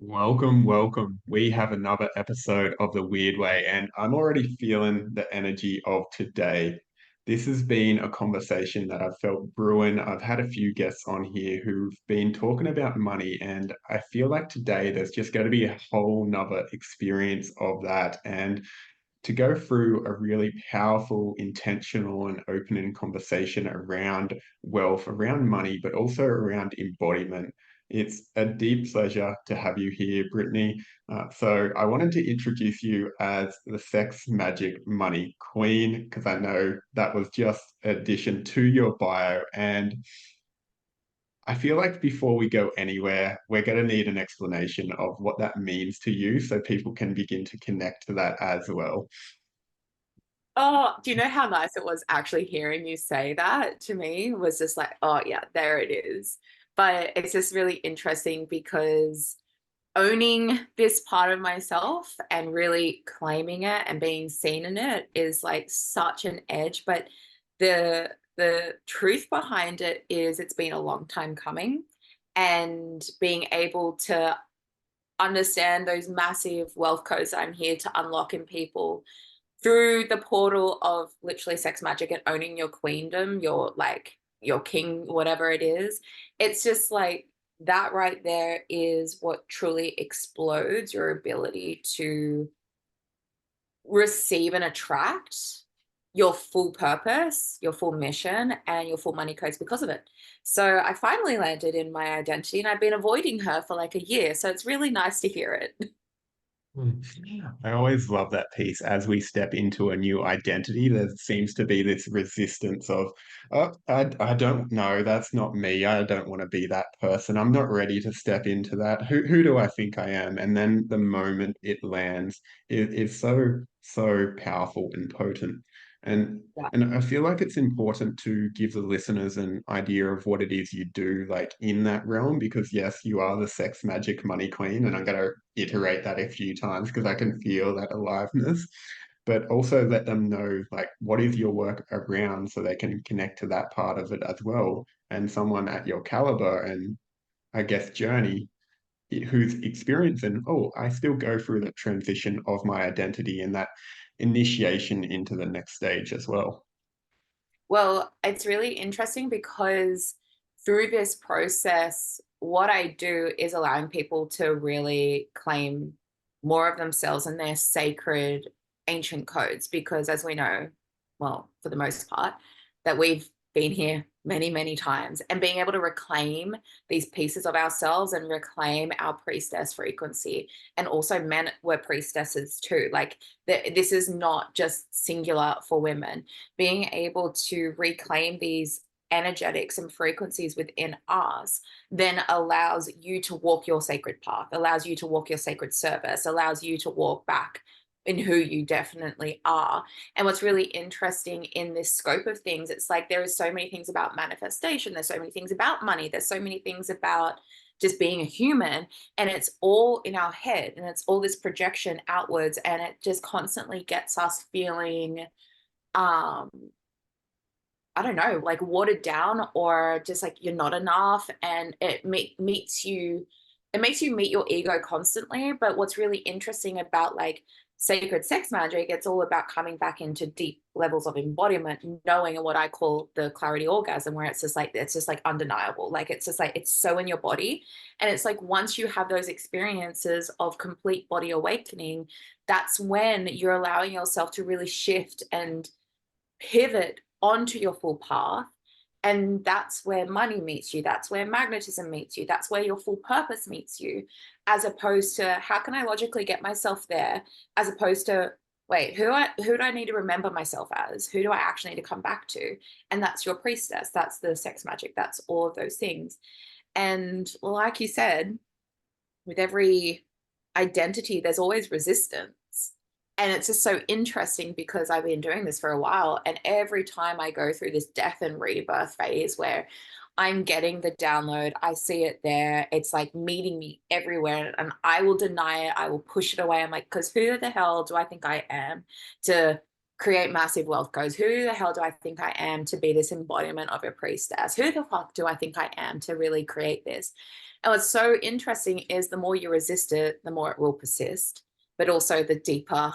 Welcome, welcome. We have another episode of the Weird Way, and I'm already feeling the energy of today. This has been a conversation that I've felt brewing. I've had a few guests on here who've been talking about money, and I feel like today there's just going to be a whole nother experience of that. And to go through a really powerful, intentional, and opening conversation around wealth, around money, but also around embodiment. It's a deep pleasure to have you here, Brittney. So, I wanted to introduce you as the Sex Magic Money Queen, because I know that was just addition to your bio. And I feel like before we go anywhere, we're going to need an explanation of what that means to you so people can begin to connect to that as well. Oh, do you know how nice it was actually hearing you say that to me? Was just like, oh yeah, there it is. But it's just really interesting because owning this part of myself and really claiming it and being seen in it is like such an edge. But the truth behind it is it's been a long time coming, and being able to understand those massive wealth codes that I'm here to unlock in people through the portal of literally sex magic and owning your queendom, your king, whatever it is. It's just like that right there is what truly explodes your ability to receive and attract your full purpose, your full mission, and your full money codes because of it. So I finally landed in my identity, and I've been avoiding her for like a year. So it's really nice to hear it. Mm. I always love that piece. As we step into a new identity, there seems to be this resistance of, oh, I don't know, that's not me. I don't want to be that person. I'm not ready to step into that. Who do I think I am? And then the moment it lands, it is so powerful and potent. And Yeah. and I feel like it's important to give the listeners an idea of what it is you do, like in that realm, because yes, you are the sex magic money queen, and I'm going to iterate that a few times because I can feel that aliveness. But also let them know, like, what is your work around so they can connect to that part of it as well. And someone at your caliber and I guess journey who's experiencing, oh, I still go through the transition of my identity and that initiation into the next stage as well. Well, it's really interesting because through this process, what I do is allowing people to really claim more of themselves and their sacred ancient codes. Because as we know, well, for the most part, that we've been here many, many times, and being able to reclaim these pieces of ourselves and reclaim our priestess frequency. And also, men were priestesses too. Like, this is not just singular for women. Being able to reclaim these energetics and frequencies within us then allows you to walk your sacred path, allows you to walk your sacred service, allows you to walk back in who you definitely are. And what's really interesting in this scope of things, it's like there is so many things about manifestation, there's so many things about money, there's so many things about just being a human, and it's all in our head, and it's all this projection outwards, and it just constantly gets us feeling um I don't know, like watered down, or just like you're not enough, and it makes you meet your ego constantly. But what's really interesting about like sacred sex magic, it's all about coming back into deep levels of embodiment, knowing what I call the clarity orgasm, where it's just like undeniable. Like it's just like it's so in your body. And it's like once you have those experiences of complete body awakening, that's when you're allowing yourself to really shift and pivot onto your full path. And that's where money meets you. That's where magnetism meets you. That's where your full purpose meets you, as opposed to how can I logically get myself there, as opposed to wait, who do I need to remember myself as? Who do I actually need to come back to? And that's your priestess. That's the sex magic. That's all of those things. And like you said, with every identity, there's always resistance. And it's just so interesting because I've been doing this for a while. And every time I go through this death and rebirth phase where I'm getting the download, I see it there. It's like meeting me everywhere. And I will deny it. I will push it away. I'm like, because who the hell do I think I am to create massive wealth goes, who the hell do I think I am to be this embodiment of a priestess? Who the fuck do I think I am to really create this? And what's so interesting is the more you resist it, the more it will persist, but also the deeper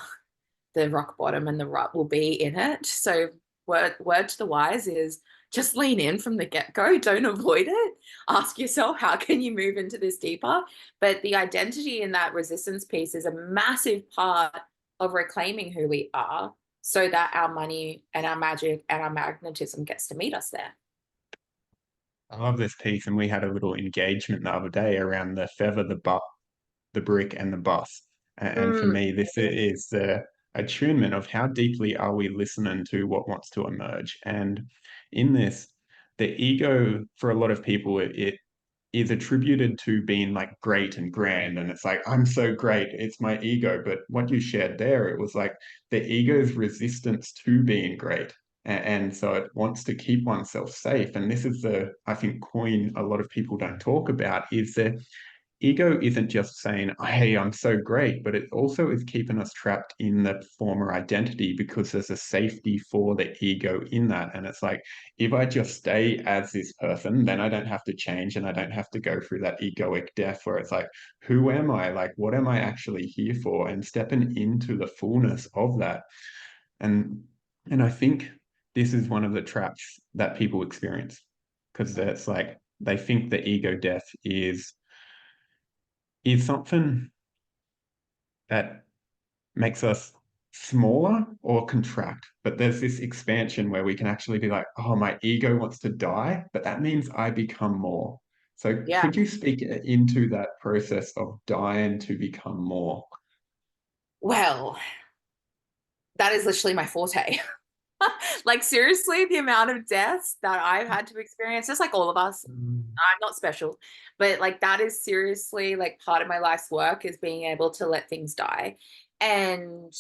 the rock bottom and the rut will be in it. So word to the wise is just lean in from the get-go. Don't avoid it. Ask yourself, how can you move into this deeper? But the identity in that resistance piece is a massive part of reclaiming who we are so that our money and our magic and our magnetism gets to meet us there. I love this piece, and we had a little engagement the other day around the feather, the brick, and the bus. And for Mm, me, this is the attunement of how deeply are we listening to what wants to emerge. And in this, the ego, for a lot of people, it is attributed to being like great and grand. And it's like, I'm so great, it's my ego. But what you shared there, it was like the ego's resistance to being great. And so it wants to keep oneself safe. And this is the, I think, coin a lot of people don't talk about is that ego isn't just saying, hey, I'm so great, but it also is keeping us trapped in the former identity because there's a safety for the ego in that. And it's like, if I just stay as this person, then I don't have to change and I don't have to go through that egoic death where it's like, who am I? Like, what am I actually here for? And stepping into the fullness of that. And and I think this is one of the traps that people experience because it's like they think the ego death is something that makes us smaller or contract. But there's this expansion where we can actually be like, oh, my ego wants to die, but that means I become more. So yeah. could you speak into that process of dying to become more? Well, that is literally my forte. Like, seriously, the amount of deaths that I've had to experience, just like all of us, Mm. I'm not special, but like that is seriously like part of my life's work is being able to let things die. And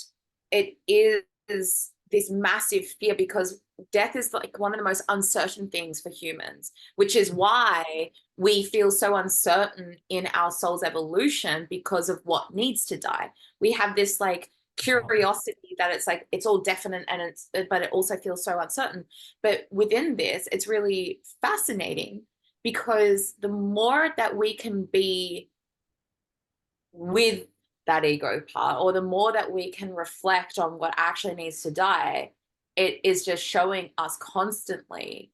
it is this massive fear because death is like one of the most uncertain things for humans, which is why we feel so uncertain in our soul's evolution because of what needs to die. We have this like curiosity that it's like it's all definite and it's but it also feels so uncertain. But within this, it's really fascinating because the more that we can be with that ego part, or the more that we can reflect on what actually needs to die, it is just showing us constantly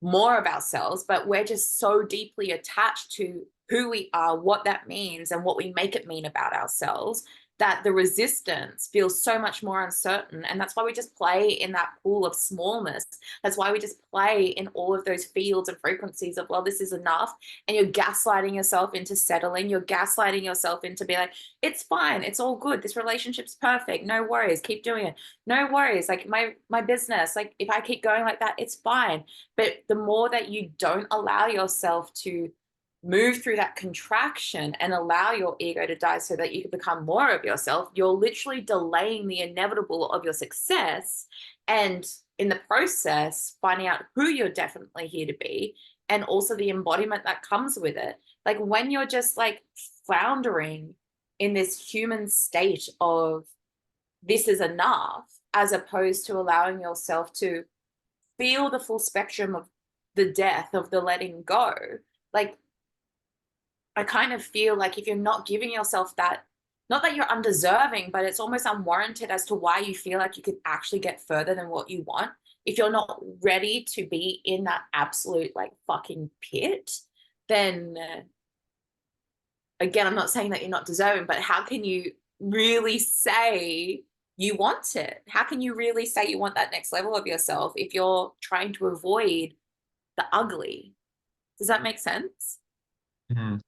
more of ourselves, but we're just so deeply attached to who we are, what that means, and what we make it mean about ourselves that the resistance feels so much more uncertain. And that's why we just play in that pool of smallness. That's why we just play in all of those fields and frequencies of, well, this is enough. And you're gaslighting yourself into settling. You're gaslighting yourself into be like, it's fine. It's all good. This relationship's perfect. No worries. Keep doing it. No worries. Like my business, like if I keep going like that, it's fine. But the more that you don't allow yourself to move through that contraction and allow your ego to die so that you can become more of yourself, you're literally delaying the inevitable of your success. And in the process, finding out who you're definitely here to be and also the embodiment that comes with it. Like when you're just like floundering in this human state of this is enough, as opposed to allowing yourself to feel the full spectrum of the death, of the letting go. Like, I kind of feel like if you're not giving yourself that, not that you're undeserving, but it's almost unwarranted as to why you feel like you could actually get further than what you want. If you're not ready to be in that absolute like fucking pit, then again, I'm not saying that you're not deserving, but how can you really say you want it? How can you really say you want that next level of yourself if you're trying to avoid the ugly? Does that make sense? Mm.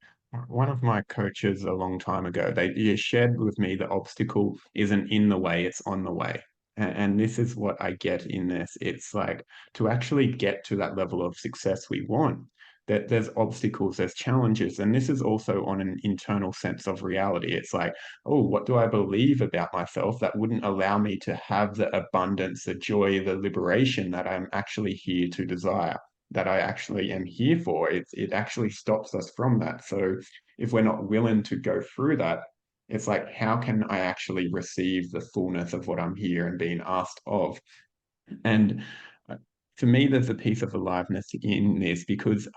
One of my coaches a long time ago, they shared with me the obstacle isn't in the way, it's on the way. And this is what I get in this. It's like to actually get to that level of success we want, that there's obstacles, there's challenges. And this is also on an internal sense of reality. It's like, oh, what do I believe about myself that wouldn't allow me to have the abundance, the joy, the liberation that I'm actually here to desire? That I actually am here for. It actually stops us from that. So if we're not willing to go through that, It's like, how can I actually receive the fullness of what I'm here and being asked of? And uh, for me, there's a piece of aliveness in this because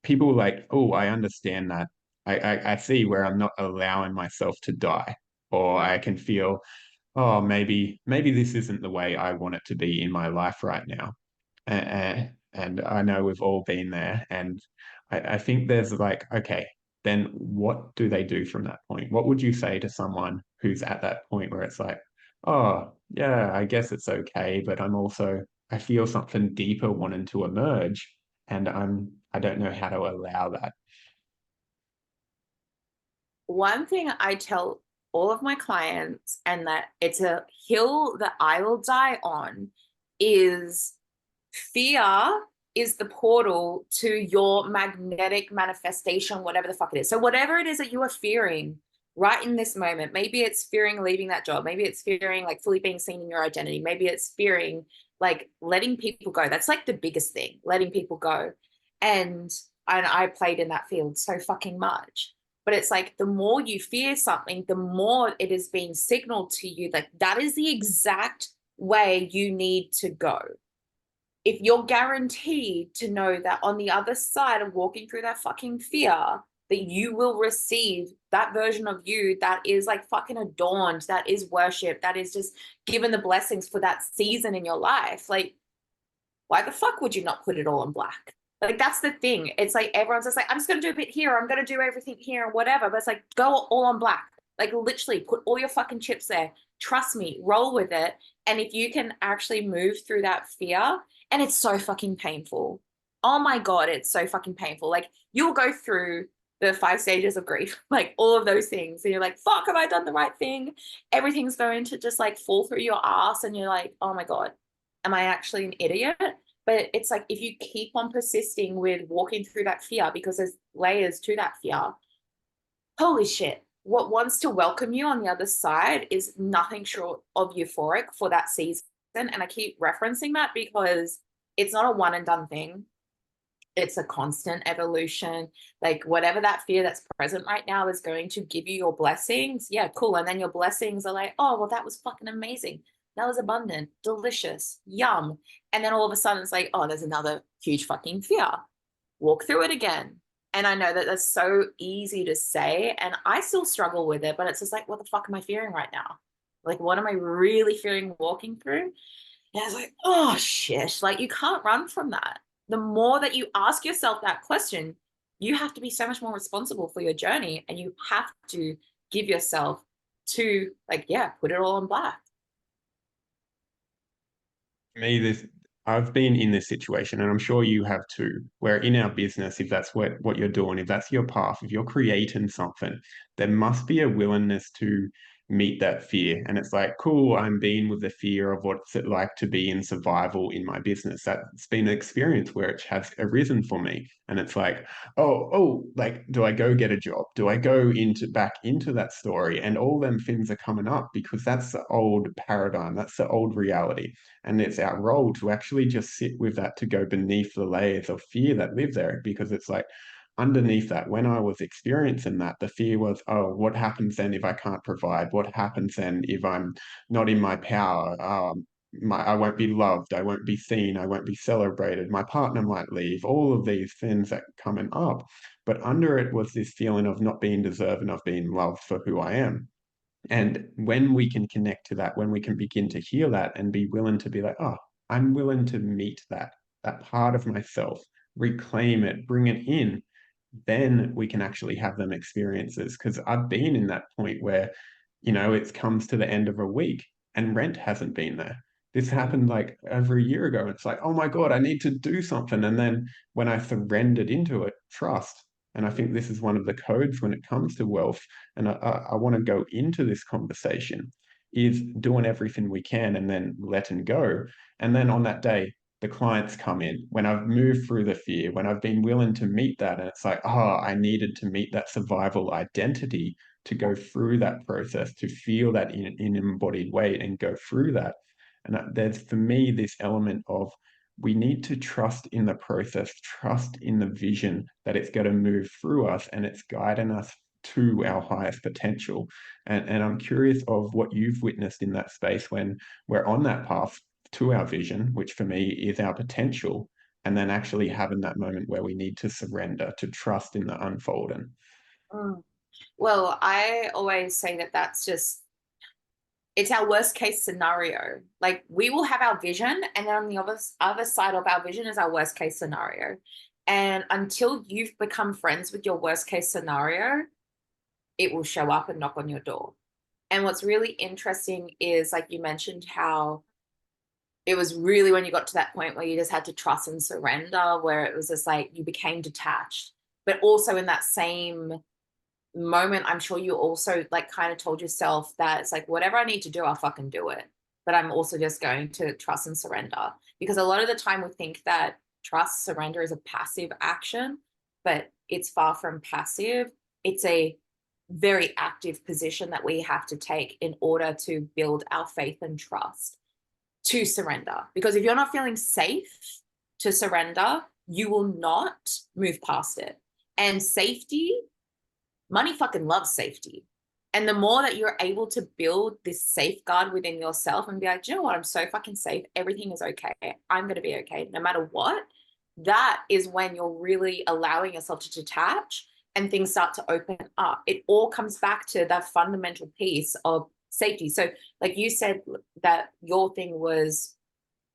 people are like, oh, I understand that. I see where I'm not allowing myself to die, or I can feel, oh, maybe this isn't the way I want it to be in my life right now. And I know we've all been there. And I think there's like, okay, then what do they do from that point? What would you say to someone who's at that point where it's like, oh, yeah, I guess it's okay, but I feel something deeper wanting to emerge, and I don't know how to allow that. One thing I tell all of my clients, and that it's a hill that I will die on, is fear is the portal to your magnetic manifestation, whatever the fuck it is. So, whatever it is that you are fearing right in this moment, maybe it's fearing leaving that job, maybe it's fearing like fully being seen in your identity, maybe it's fearing like letting people go. That's like the biggest thing, letting people go. And I played in that field so fucking much. But it's like the more you fear something, the more it is being signaled to you that that is the exact way you need to go. If you're guaranteed to know that on the other side of walking through that fucking fear, that you will receive that version of you that is like fucking adorned, that is worship, that is just given the blessings for that season in your life, like, why the fuck would you not put it all in black? Like, that's the thing. It's like everyone's just like, I'm just going to do a bit here, I'm going to do everything here, and whatever. But it's like, go all on black. Like, literally, put all your fucking chips there. Trust me, roll with it. And if you can actually move through that fear, and it's so fucking painful. Oh my God, it's so fucking painful. Like, you'll go through the 5 stages of grief, like all of those things. And you're like, fuck, have I done the right thing? Everything's going to just like fall through your ass. And you're like, oh my God, am I actually an idiot? But it's like if you keep on persisting with walking through that fear, because there's layers to that fear, holy shit. What wants to welcome you on the other side is nothing short of euphoric for that season. And I keep referencing that because it's not a one and done thing. It's a constant evolution. Like whatever that fear that's present right now is going to give you your blessings. Yeah, cool. And then your blessings are like, oh, well, that was fucking amazing. That was abundant, delicious, yum. And then all of a sudden it's like, oh, there's another huge fucking fear. Walk through it again. And I know that that's so easy to say, and I still struggle with it, but it's just like, what the fuck am I fearing right now? Like, what am I really fearing walking through? And I was like, oh shit, like you can't run from that. The more that you ask yourself that question, you have to be so much more responsible for your journey, and you have to give yourself to, like, yeah, put it all in black. Me, this I've been in this situation, and I'm sure you have too, where in our business, if that's what you're doing, if that's your path, if you're creating something, there must be a willingness to meet that fear. And it's like, cool, I'm being with the fear of what's it like to be in survival in my business. That's been an experience where it has arisen for me. And it's like, like, do I go get a job? Do I go into back into that story? And all them things are coming up because that's the old paradigm, that's the old reality. And it's our role to actually just sit with that, to go beneath the layers of fear that live there. Because it's like underneath that, when I was experiencing that, the fear was, oh, what happens then if I can't provide? What happens then if I'm not in my power? I won't be loved, I won't be seen, I won't be celebrated, my partner might leave, all of these things that coming up. But under it was this feeling of not being deserving of being loved for who I am. And when we can connect to that, when we can begin to heal that and be willing to be like, oh, I'm willing to meet that part of myself, reclaim it, bring it in, then we can actually have them experiences. Because I've been in that point where, it comes to the end of a week and rent hasn't been there. This happened like over a year ago. It's like, oh my God, I need to do something. And then when I surrendered into it, trust. And I think this is one of the codes when it comes to wealth. And I want to go into this conversation is doing everything we can and then letting go. And then on that day, the clients come in when I've moved through the fear, when I've been willing to meet that. And it's like, oh, I needed to meet that survival identity to go through that process, to feel that in embodied way and go through that. And there's for me this element of we need to trust in the process, trust in the vision that it's going to move through us and it's guiding us to our highest potential. And I'm curious of what you've witnessed in that space when we're on that path to our vision, which for me is our potential, and then actually having that moment where we need to surrender, to trust in the unfolding. Mm. Well, I always say that that's just, it's our worst case scenario. Like we will have our vision, and then on the other side of our vision is our worst case scenario. And until you've become friends with your worst case scenario, it will show up and knock on your door. And what's really interesting is, like you mentioned, how it was really when you got to that point where you just had to trust and surrender, where it was just like you became detached. But also in that same moment, I'm sure you also like kind of told yourself that it's like, whatever I need to do, I'll fucking do it. But I'm also just going to trust and surrender. Because a lot of the time we think that trust, surrender is a passive action, but it's far from passive. It's a very active position that we have to take in order to build our faith and trust to surrender. Because if you're not feeling safe to surrender, you will not move past it. And safety, money fucking loves safety. And the more that you're able to build this safeguard within yourself and be like, you know what, I'm so fucking safe. Everything is okay. I'm going to be okay no matter what. That is when you're really allowing yourself to detach and things start to open up. It all comes back to that fundamental piece of safety. So, like you said, that your thing was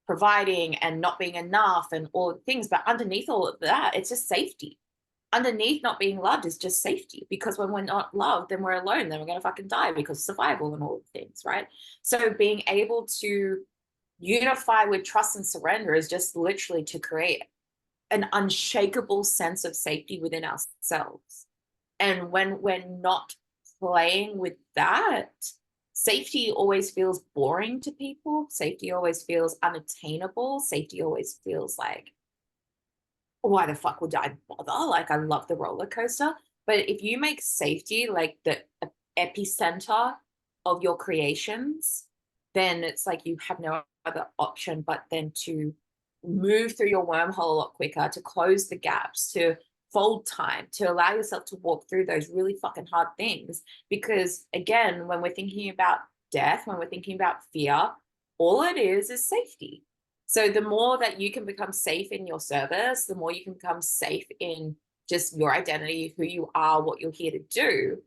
providing and not being enough and all the things, but underneath all of that, it's just safety. Underneath not being loved is just safety, because when we're not loved, then we're alone, then we're going to fucking die because of survival and all the things, right? So being able to unify with trust and surrender is just literally to create an unshakable sense of safety within ourselves. And when we're not playing with that, safety always feels boring to people. Safety always feels unattainable. Safety always feels like, why the fuck would I bother? Like, I love the roller coaster. But if you make safety like the epicenter of your creations, then it's like you have no other option but then to move through your wormhole a lot quicker, to close the gaps, to fold time, to allow yourself to walk through those really fucking hard things. Because again, when we're thinking about death, when we're thinking about fear, all it is safety. So the more that you can become safe in your service, the more you can become safe in just your identity, who you are, what you're here to do.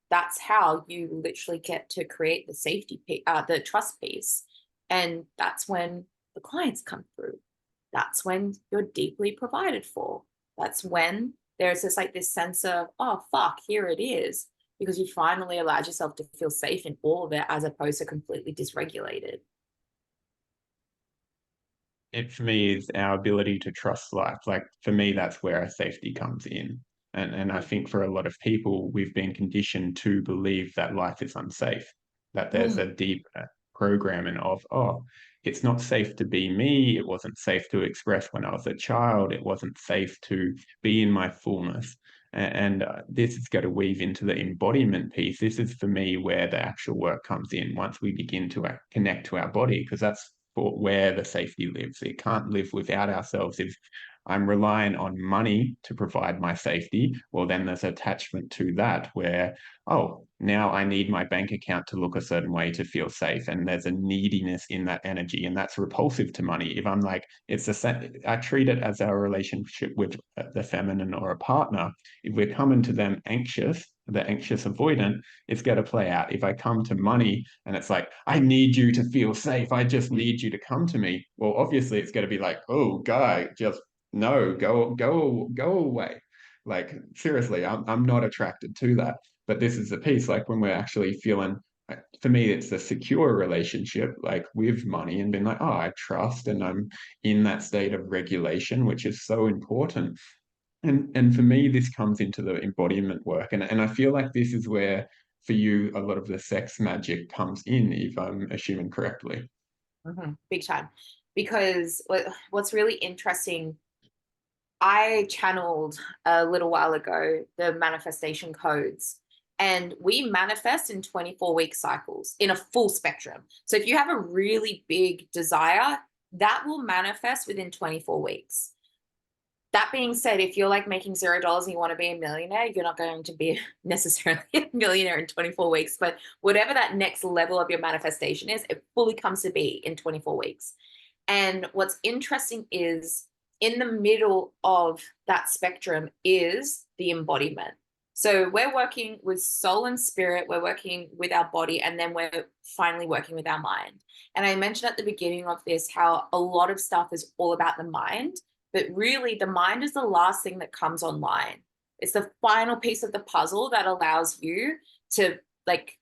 That's how you literally get to create the safety, the trust piece. And that's when the clients come through. That's when you're deeply provided for. That's when there's this like this sense of, oh, fuck, here it is. Because you finally allowed yourself to feel safe in all of it as opposed to completely dysregulated. It for me is our ability to trust life. Like for me, that's where our safety comes in. And I think for a lot of people, we've been conditioned to believe that life is unsafe, that there's Mm. a deep programming of, oh, it's not safe to be me. It wasn't safe to express when I was a child. It wasn't safe to be in my fullness. And this is going to weave into the embodiment piece. This is for me where the actual work comes in once we begin to connect to our body, because that's for where the safety lives. It can't live without ourselves. If I'm relying on money to provide my safety, well, then there's attachment to that where, oh, now I need my bank account to look a certain way to feel safe. And there's a neediness in that energy. And that's repulsive to money. If I'm like, it's the same, I treat it as our relationship with the feminine or a partner. If we're coming to them anxious, the anxious avoidant, it's going to play out. If I come to money and it's like, I need you to feel safe, I just need you to come to me. Well, obviously it's going to be like, oh, guy, just no, go away. Like seriously, I'm not attracted to that. But this is the piece, like when we're actually feeling, for me, it's a secure relationship, like with money, and being like, oh, I trust, and I'm in that state of regulation, which is so important. And for me, this comes into the embodiment work. And I feel like this is where, for you, a lot of the sex magic comes in, if I'm assuming correctly. Big time. Because what's really interesting, I channeled a little while ago the manifestation codes, and we manifest in 24-week cycles in a full spectrum. So if you have a really big desire, that will manifest within 24 weeks. That being said, if you're like making $0 and you want to be a millionaire, you're not going to be necessarily a millionaire in 24 weeks. But whatever that next level of your manifestation is, it fully comes to be in 24 weeks. And what's interesting is in the middle of that spectrum is the embodiment. So we're working with soul and spirit, we're working with our body, and then we're finally working with our mind. And I mentioned at the beginning of this how a lot of stuff is all about the mind, but really the mind is the last thing that comes online. It's the final piece of the puzzle that allows you to like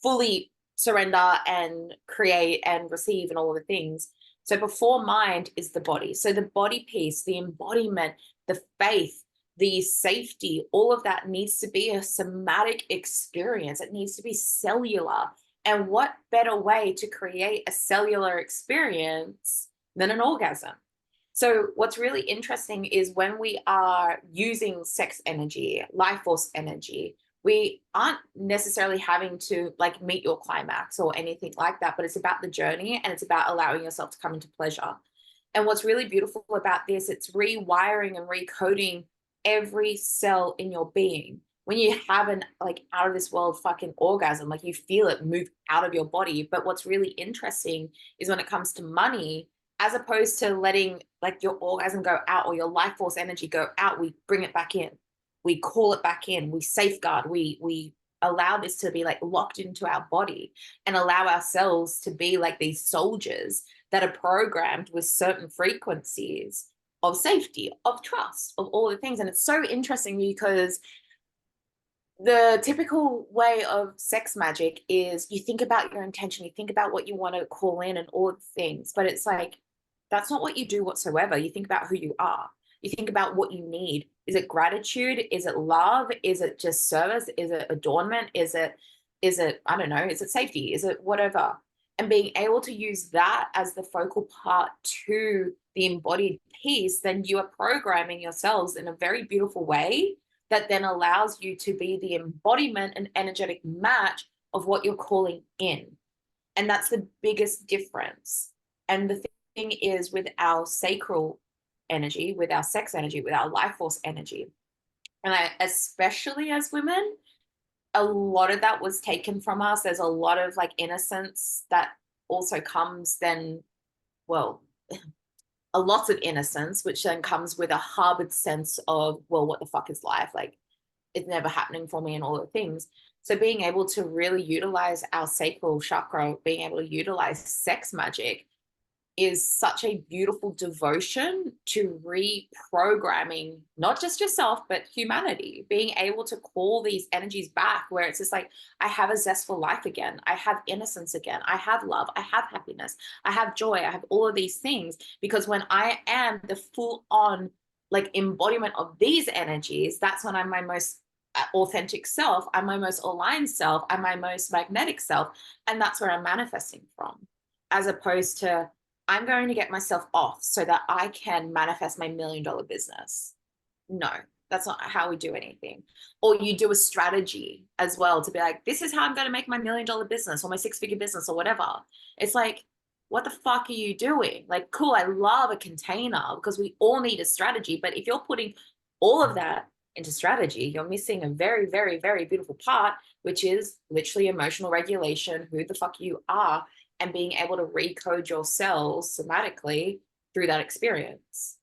fully surrender and create and receive and all of the things. So before mind is the body. So the body piece, the embodiment, the faith, the safety, all of that needs to be a somatic experience. It needs to be cellular. And what better way to create a cellular experience than an orgasm? So what's really interesting is when we are using sex energy, life force energy, we aren't necessarily having to like meet your climax or anything like that, but it's about the journey and it's about allowing yourself to come into pleasure. And what's really beautiful about this, it's rewiring and recoding every cell in your being. When you have an like out of this world fucking orgasm, like you feel it move out of your body. But what's really interesting is when it comes to money, as opposed to letting like your orgasm go out or your life force energy go out, we bring it back in, we call it back in, we safeguard, we allow this to be like locked into our body and allow ourselves to be like these soldiers that are programmed with certain frequencies of safety, of trust, of all the things. And it's so interesting because the typical way of sex magic is you think about your intention, you think about what you want to call in and all the things, but it's like that's not what you do whatsoever. You think about who you are. You think about what you need. Is it gratitude? Is it love? Is it just service? Is it adornment? Is it I don't know, is it safety? Is it whatever? And being able to use that as the focal part to the embodied piece, then you are programming yourselves in a very beautiful way that then allows you to be the embodiment and energetic match of what you're calling in. And that's the biggest difference. And the thing is, with our sacral energy, with our sex energy, with our life force energy, and especially as women, a lot of that was taken from us. There's a lot of like innocence that also comes then, well, a lot of innocence, which then comes with a harbored sense of, well, what the fuck is life? Like, it's never happening for me and all the things. So being able to really utilize our sacral chakra, being able to utilize sex magic is such a beautiful devotion to reprogramming not just yourself but humanity, being able to call these energies back where it's just like I have a zest for life again, I have innocence again, I have love, I have happiness, I have joy, I have all of these things. Because when I am the full on like embodiment of these energies, that's when I'm my most authentic self, I'm my most aligned self, I'm my most magnetic self, and that's where I'm manifesting from, as opposed to I'm going to get myself off so that I can manifest my $1 million business. No, that's not how we do anything. Or you do a strategy as well to be like, this is how I'm going to make my $1 million business or my 6-figure business or whatever. It's like, what the fuck are you doing? Like, cool, I love a container because we all need a strategy. But if you're putting all of that into strategy, you're missing a very, very, very beautiful part, which is literally emotional regulation, who the fuck you are, and being able to recode your cells somatically through that experience.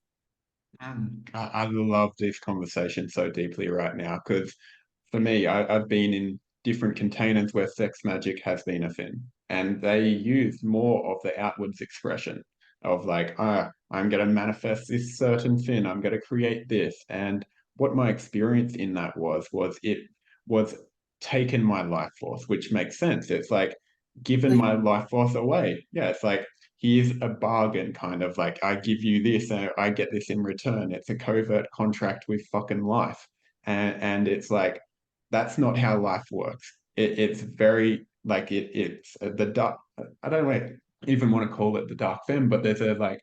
I love this conversation so deeply right now because for me, I've been in different containers where sex magic has been a thing, and they use more of the outwards expression of like, I'm going to manifest this certain thing, I'm going to create this. And what my experience in that was it was taken my life force, which makes sense. It's like given my life force away. Yeah, it's like here's a bargain, kind of like I give you this and I get this in return. It's a covert contract with fucking life. And it's like that's not how life works. It's very like it's the dark. I don't even want to call it the dark femme, but there's a like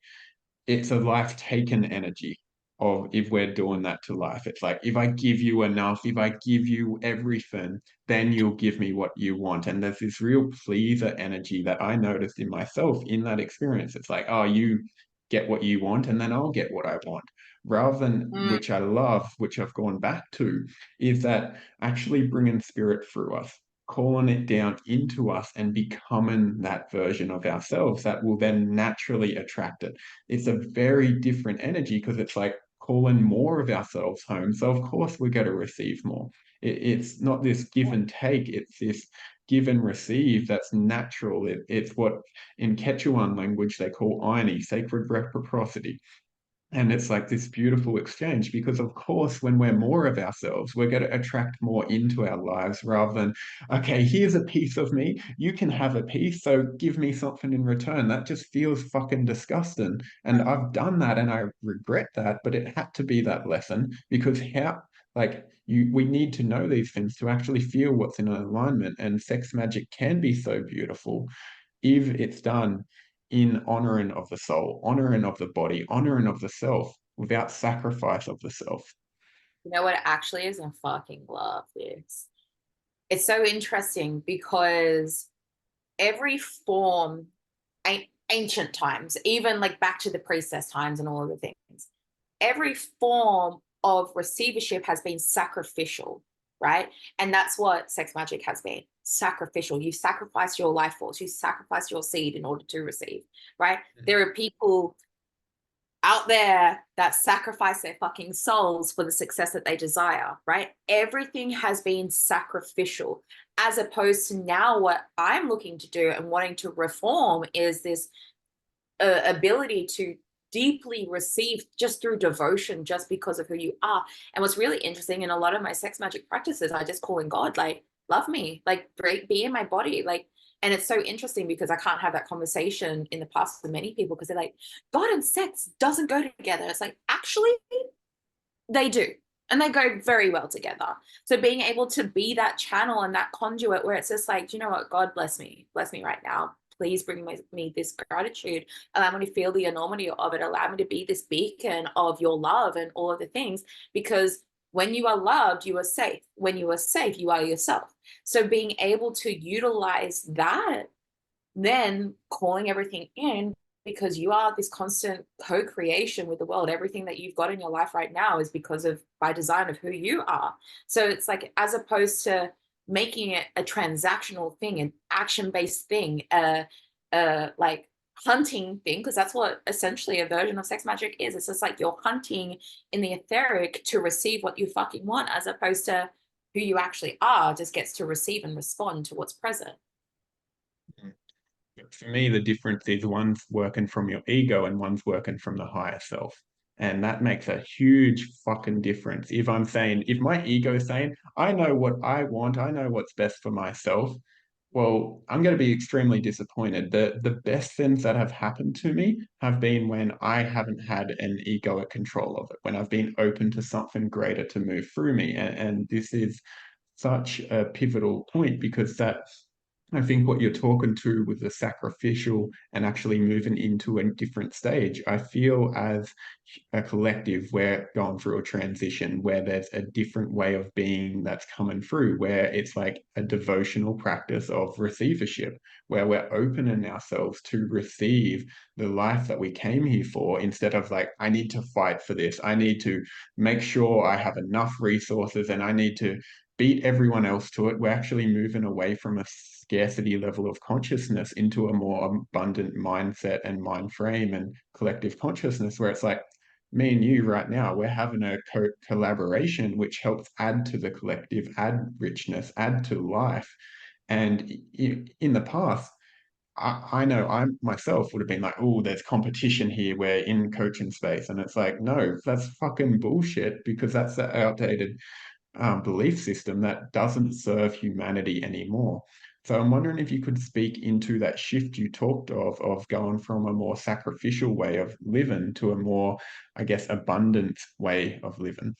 it's a life taken energy of if we're doing that to life. It's like if I give you enough, if I give you everything, then you'll give me what you want. And there's this real pleaser energy that I noticed in myself in that experience. It's like, oh, you get what you want, and then I'll get what I want. rather than, Mm. which I love, which I've gone back to, is that actually bringing spirit through us, calling it down into us and becoming that version of ourselves that will then naturally attract it. It's a very different energy because it's like calling more of ourselves home. So, of course, we're going to receive more. It's not this give and take, it's this give and receive that's natural. It's what in Quechuan language they call irony, sacred reciprocity. And it's like this beautiful exchange because, of course, when we're more of ourselves, we're going to attract more into our lives rather than, okay, here's a piece of me. You can have a piece, so give me something in return. That just feels fucking disgusting. And I've done that and I regret that, but it had to be that lesson because we need to know these things to actually feel what's in alignment. And sex magic can be so beautiful if it's done in honoring of the soul, honoring of the body, honoring of the self, without sacrifice of the self. You know what it actually is? I fucking love this. It's so interesting because every form, ancient times, even like back to the priestess times and all of the things, every form of receivership has been sacrificial, right? And that's what sex magic has been, sacrificial. You sacrifice your life force, you sacrifice your seed in order to receive, right? There are people out there that sacrifice their fucking souls for the success that they desire, right? Everything has been sacrificial, as opposed to now what I'm looking to do and wanting to reform is this ability to deeply receive just through devotion, just because of who you are. And what's really interesting in a lot of my sex magic practices, I just call in God, like, love me, like, be in my body, like. And it's so interesting because I can't have that conversation in the past with many people because they're like, God and sex doesn't go together. It's like, actually, they do. And they go very well together. So being able to be that channel and that conduit where it's just like, you know what, God bless me right now. Please bring me this gratitude. Allow me to feel the enormity of it. Allow me to be this beacon of your love and all of the things. Because when you are loved, you are safe. When you are safe, you are yourself. So being able to utilize that, then calling everything in, because you are this constant co-creation with the world. Everything that you've got in your life right now is because of, by design, of who you are. So it's like, as opposed to making it a transactional thing, an action-based thing, like hunting thing, because that's what essentially a version of sex magic is. It's just like you're hunting in the etheric to receive what you fucking want, as opposed to who you actually are just gets to receive and respond to what's present. For me, the difference is one's working from your ego and one's working from the higher self. And that makes a huge fucking difference. If I'm saying, if my ego is saying, I know what I want, I know what's best for myself, well, I'm going to be extremely disappointed. The best things that have happened to me have been when I haven't had an egoic control of it, when I've been open to something greater to move through me. And this is such a pivotal point because that I think what you're talking to with the sacrificial and actually moving into a different stage, I feel as a collective, we're going through a transition where there's a different way of being that's coming through, where it's like a devotional practice of receivership, where we're opening ourselves to receive the life that we came here for instead of like, I need to fight for this. I need to make sure I have enough resources and I need to beat everyone else to it. We're actually moving away from a scarcity level of consciousness into a more abundant mindset and mind frame and collective consciousness where it's like me and you right now, we're having a collaboration which helps add to the collective, add richness, add to life. And in the past, I know I myself would have been like, oh, there's competition here. We're in coaching space. And it's like, no, that's fucking bullshit because that's the outdated belief system that doesn't serve humanity anymore. So I'm wondering if you could speak into that shift you talked of going from a more sacrificial way of living to a more, I guess, abundant way of living.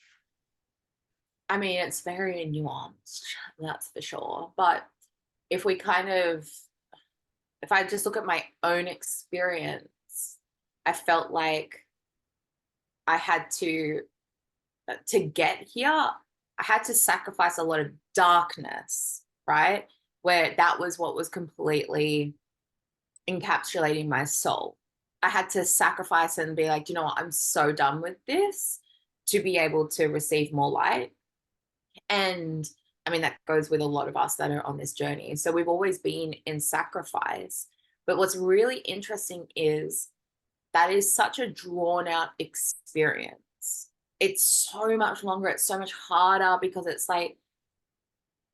I mean, it's very nuanced, that's for sure. But if we kind of, if I just look at my own experience, I felt like I had to get here, I had to sacrifice a lot of darkness, right? Where that was what was completely encapsulating my soul. I had to sacrifice and be like, you know what, I'm so done with this to be able to receive more light. And I mean, that goes with a lot of us that are on this journey. So we've always been in sacrifice. But what's really interesting is that is such a drawn out experience. It's so much longer, it's so much harder because it's like,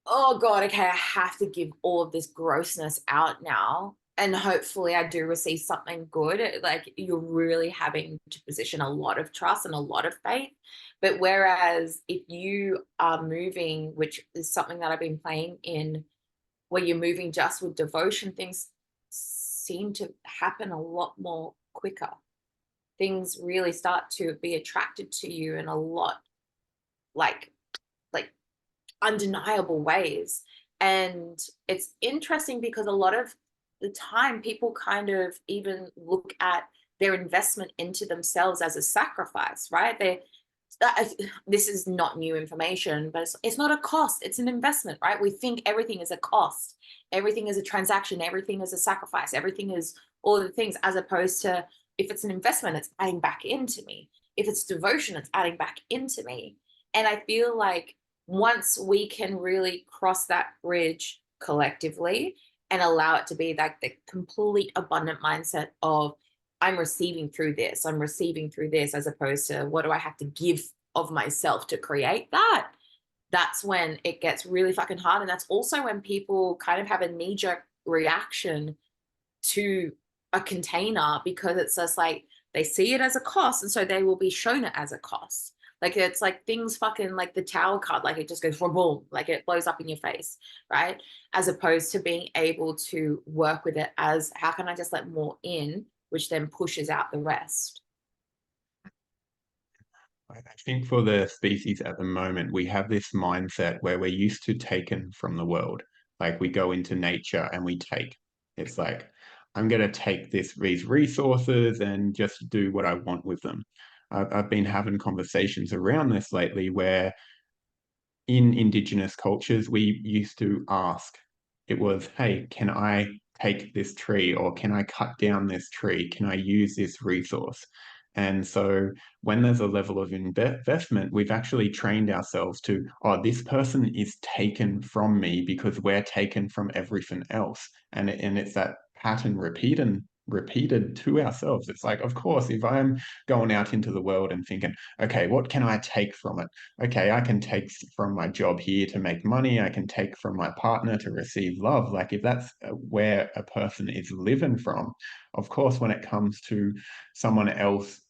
oh God, okay, I have to give all of this grossness out now. And hopefully I do receive something good. Like you're really having to position a lot of trust and a lot of faith. But whereas if you are moving, which is something that I've been playing in, where you're moving just with devotion, things seem to happen a lot more quicker. Things really start to be attracted to you in a lot like like undeniable ways. And it's interesting because a lot of the time people kind of even look at their investment into themselves as a sacrifice, right? This is not new information, but it's not a cost, it's an investment, right? We think everything is a cost, everything is a transaction, everything is a sacrifice, everything is all the things, as opposed to if it's an investment, it's adding back into me. If it's devotion, it's adding back into me. And I feel like once we can really cross that bridge collectively and allow it to be like the complete abundant mindset of I'm receiving through this, I'm receiving through this, as opposed to what do I have to give of myself to create that? That's when it gets really fucking hard. And that's also when people kind of have a knee jerk reaction to a container because it's just like they see it as a cost. And so they will be shown it as a cost. Like it's like things fucking like the tower card, like it just goes boom, like it blows up in your face, right? As opposed to being able to work with it as how can I just let more in, which then pushes out the rest. I think for the species at the moment, we have this mindset where we're used to taken from the world. Like we go into nature and we take. It's like, I'm going to take these resources and just do what I want with them. I've been having conversations around this lately where in indigenous cultures, we used to ask, it was, hey, can I take this tree or can I cut down this tree? Can I use this resource? And so when there's a level of investment, we've actually trained ourselves to, oh, this person is taken from me because we're taken from everything else. And it's that pattern repeated to ourselves. It's like, of course, if I'm going out into the world and thinking, okay, what can I take from it? Okay, I can take from my job here to make money. I can take from my partner to receive love. Like if that's where a person is living from, of course, when it comes to someone else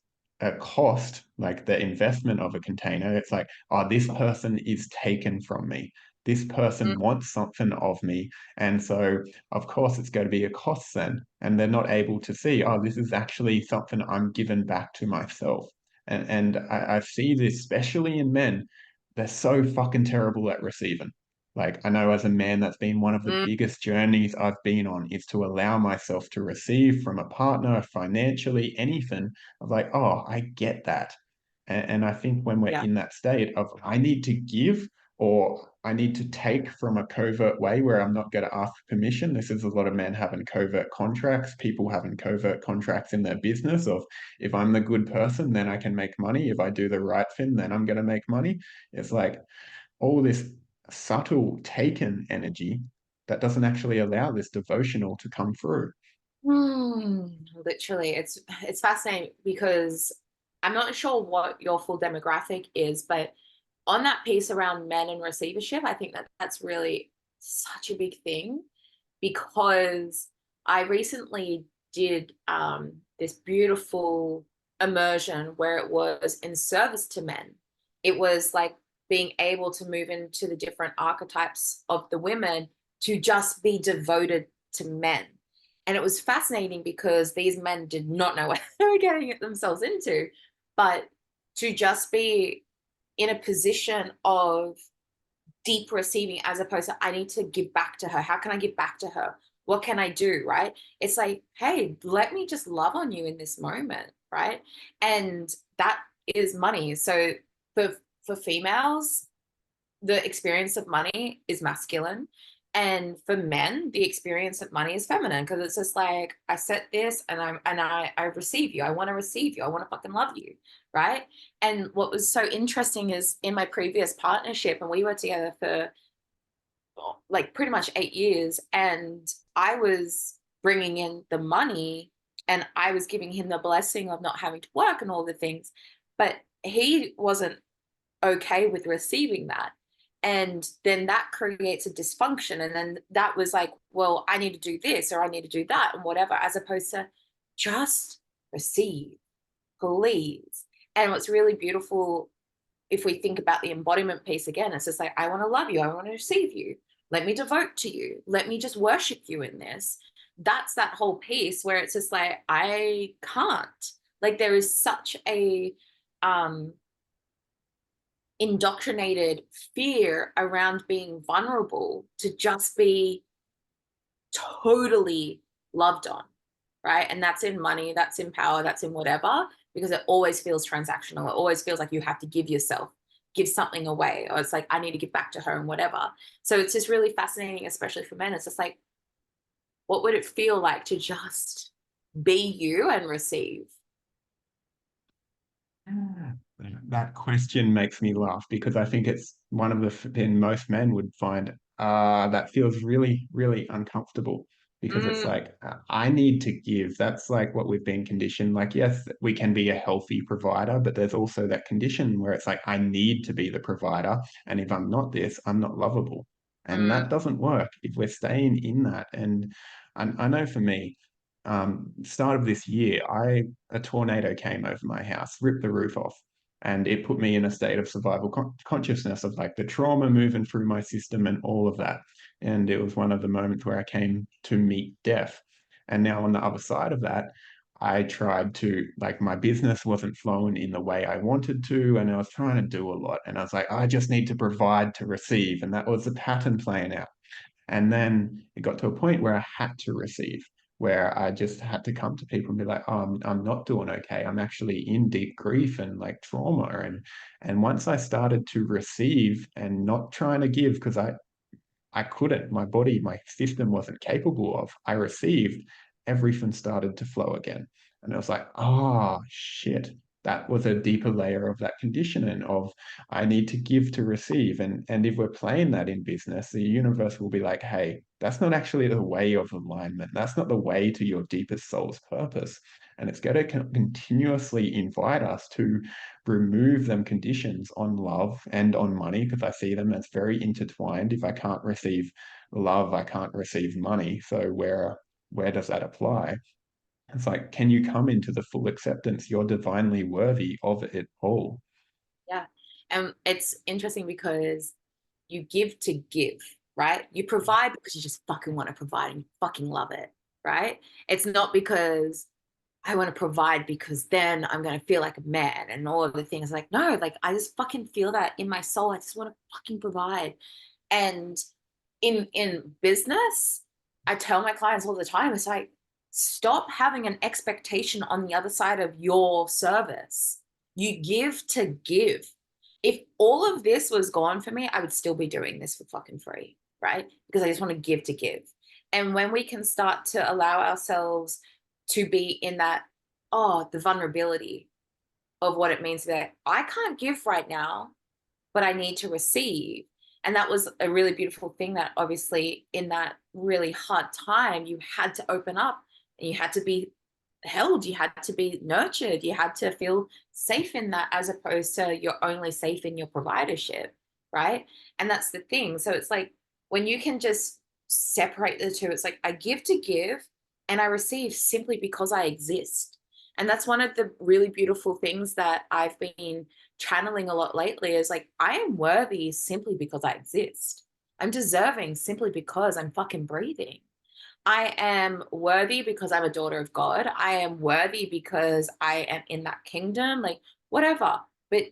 at cost, like the investment of a container, it's like, oh, this person is taken from me. This person wants something of me. And so, of course, it's going to be a cost then. And they're not able to see, oh, this is actually something I'm giving back to myself. And I see this, especially in men, they're so fucking terrible at receiving. Like, I know as a man, that's been one of the Mm, biggest journeys I've been on is to allow myself to receive from a partner, financially, anything. Of like, oh, I get that. And I think when we're yeah. in that state of, I need to give or I need to take from a covert way where I'm not going to ask permission. This is a lot of men having covert contracts, people having covert contracts in their business of, if I'm the good person, then I can make money. If I do the right thing, then I'm going to make money. It's like all this subtle taken energy that doesn't actually allow this devotional to come through. Literally, it's fascinating because I'm not sure what your full demographic is, but on that piece around men and receivership, I think that that's really such a big thing because I recently did this beautiful immersion where it was in service to men. It was like being able to move into the different archetypes of the women to just be devoted to men. And it was fascinating because these men did not know what they were getting themselves into, but to just be in a position of deep receiving as opposed to I need to give back to her. How can I give back to her? What can I do? Right? It's like, hey, let me just love on you in this moment, right? And that is money. So for females, the experience of money is masculine. And for men, the experience of money is feminine because it's just like I set this and I receive you. I want to receive you. I want to fucking love you, right? And what was so interesting is in my previous partnership, and we were together for like pretty much 8 years, and I was bringing in the money, and I was giving him the blessing of not having to work and all the things, but he wasn't okay with receiving that. And then that creates a dysfunction. And then that was like, well, I need to do this or I need to do that and whatever, as opposed to just receive, please. And what's really beautiful, if we think about the embodiment piece again, it's just like, I want to love you. I want to receive you. Let me devote to you. Let me just worship you in this. That's that whole piece where it's just like, I can't. Like, there is such a, indoctrinated fear around being vulnerable to just be totally loved on, right? And that's in money, that's in power, that's in whatever, because it always feels transactional. It always feels like you have to give yourself, give something away, or it's like, I need to give back to her and whatever. So it's just really fascinating, especially for men. It's just like, what would it feel like to just be you and receive? Ah, that question makes me laugh because I think it's one of then most men would find that feels really, really uncomfortable because it's Mm, like, I need to give. That's like what we've been conditioned. Like, yes, we can be a healthy provider, but there's also that condition where it's like, I need to be the provider. And if I'm not this, I'm not lovable. And that mm, doesn't work if we're staying in that. And I know for me, start of this year, a tornado came over my house, ripped the roof off, and it put me in a state of survival consciousness of like the trauma moving through my system and all of that. And it was one of the moments where I came to meet death. And now on the other side of that, I tried to like my business wasn't flowing in the way I wanted to, and I was trying to do a lot. And I was like, I just need to provide to receive, and that was the pattern playing out. And then it got to a point where I had to receive, where I just had to come to people and be like, oh, I'm not doing okay. I'm actually in deep grief and like trauma. And once I started to receive and not trying to give, because I couldn't, my body, my system wasn't capable of, I received, everything started to flow again. And I was like, oh shit. That was a deeper layer of that conditioning of I need to give to receive. And if we're playing that in business, the universe will be like, hey, that's not actually the way of alignment. That's not the way to your deepest soul's purpose. And it's going to continuously invite us to remove them conditions on love and on money because I see them as very intertwined. If I can't receive love, I can't receive money. So where does that apply? It's like, can you come into the full acceptance? You're divinely worthy of it all. yeah. And it's interesting because you give to give, right? You provide because you just fucking want to provide and you fucking love it, right? It's not because I want to provide because then I'm going to feel like a man and all of the things. Like, no, like I just fucking feel that in my soul. I just want to fucking provide. And in business, I tell my clients all the time, it's like, stop having an expectation on the other side of your service. You give to give. If all of this was gone for me, I would still be doing this for fucking free, right? Because I just want to give to give. And when we can start to allow ourselves to be in that, oh, the vulnerability of what it means that I can't give right now, but I need to receive. And that was a really beautiful thing that obviously in that really hard time, you had to open up and you had to be held, you had to be nurtured, you had to feel safe in that as opposed to you're only safe in your providership, right? And that's the thing. So it's like when you can just separate the two, it's like I give to give and I receive simply because I exist. And that's one of the really beautiful things that I've been channeling a lot lately is like, I am worthy simply because I exist. I'm deserving simply because I'm fucking breathing. I am worthy because I'm a daughter of God. I am worthy because I am in that kingdom, like whatever. But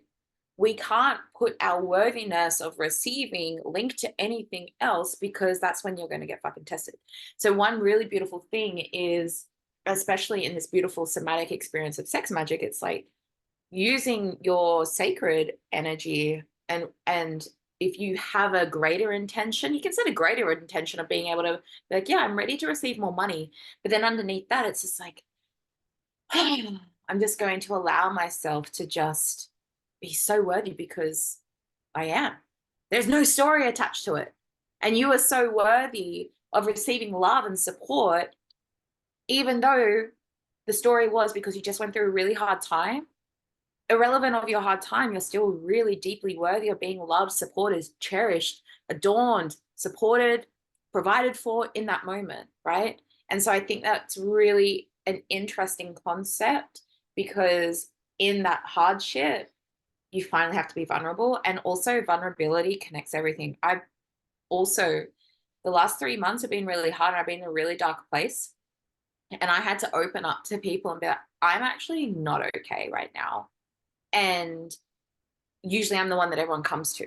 we can't put our worthiness of receiving linked to anything else because that's when you're going to get fucking tested. So, one really beautiful thing is, especially in this beautiful somatic experience of sex magic, it's like using your sacred energy and if you have a greater intention, you can set a greater intention of being able to be like, yeah, I'm ready to receive more money. But then underneath that, it's just like, I'm just going to allow myself to just be so worthy because I am. There's no story attached to it. And you are so worthy of receiving love and support, even though the story was because you just went through a really hard time. Irrelevant of your hard time, you're still really deeply worthy of being loved, supported, cherished, adorned, supported, provided for in that moment, right? And so I think that's really an interesting concept because in that hardship, you finally have to be vulnerable. And also, vulnerability connects everything. I've also, the last 3 months have been really hard. I've been in a really dark place. And I had to open up to people and be like, I'm actually not okay right now. And usually I'm the one that everyone comes to,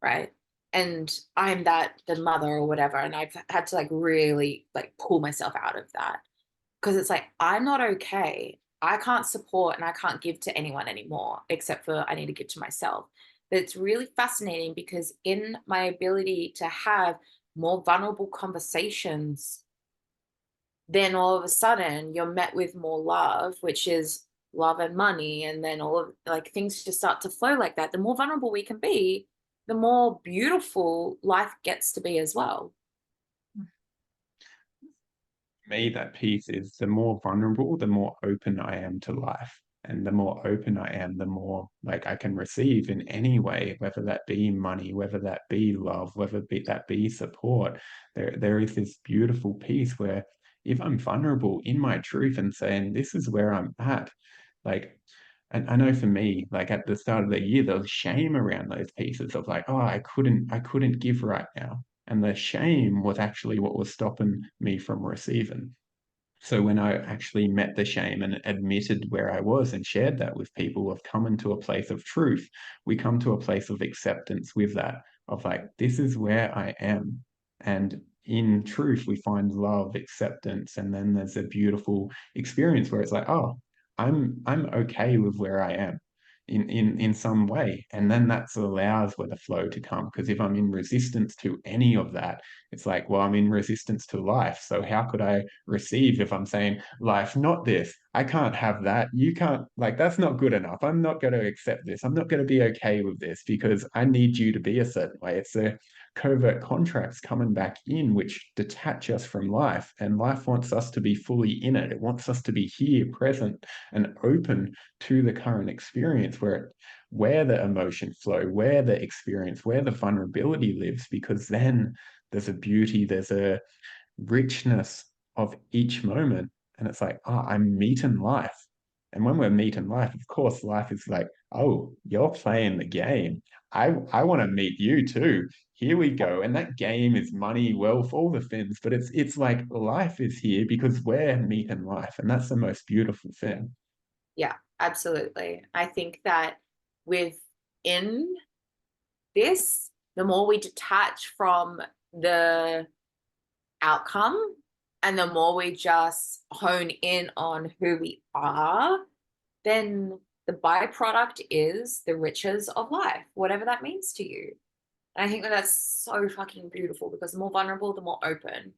right? And I'm that the mother or whatever. And I've had to like really like pull myself out of that because it's like I'm not okay. I can't support and I can't give to anyone anymore except for I need to give to myself. But it's really fascinating because in my ability to have more vulnerable conversations, then all of a sudden you're met with more love, which is love and money. And then all of like things just start to flow like that. The more vulnerable we can be, the more beautiful life gets to be as well. Me, that piece is the more vulnerable, the more open I am to life. And the more open I am, the more like I can receive in any way, whether that be money, whether that be love, that be support. There is this beautiful piece where if I'm vulnerable in my truth and saying, this is where I'm at, like, and I know for me, like at the start of the year, there was shame around those pieces of like, oh, I couldn't give right now. And the shame was actually what was stopping me from receiving. So when I actually met the shame and admitted where I was and shared that with people, of coming to a place of truth, we come to a place of acceptance with that, of like, this is where I am. And in truth, we find love, acceptance, and then there's a beautiful experience where it's like, oh, I'm okay with where I am in some way. And then that allows where the flow to come. Because if I'm in resistance to any of that, it's like, well, I'm in resistance to life. So how could I receive if I'm saying, life, not this? I can't have that. You can't, like, that's not good enough. I'm not going to accept this. I'm not going to be okay with this because I need you to be a certain way. It's a covert contracts coming back in, which detach us from life. And life wants us to be fully in it. It wants us to be here, present, and open to the current experience where the emotion flow, where the experience, where the vulnerability lives, because then there's a beauty, there's a richness of each moment. And it's like, oh, I'm meeting life. And when we're meeting life, of course, life is like, oh, you're playing the game. I want to meet you too. Here we go. And that game is money, wealth, all the things. But it's like life is here because we're meeting life. And that's the most beautiful thing. Yeah, absolutely. I think that within this, the more we detach from the outcome and the more we just hone in on who we are, then the byproduct is the riches of life, whatever that means to you. And I think that that's so fucking beautiful because the more vulnerable, the more open.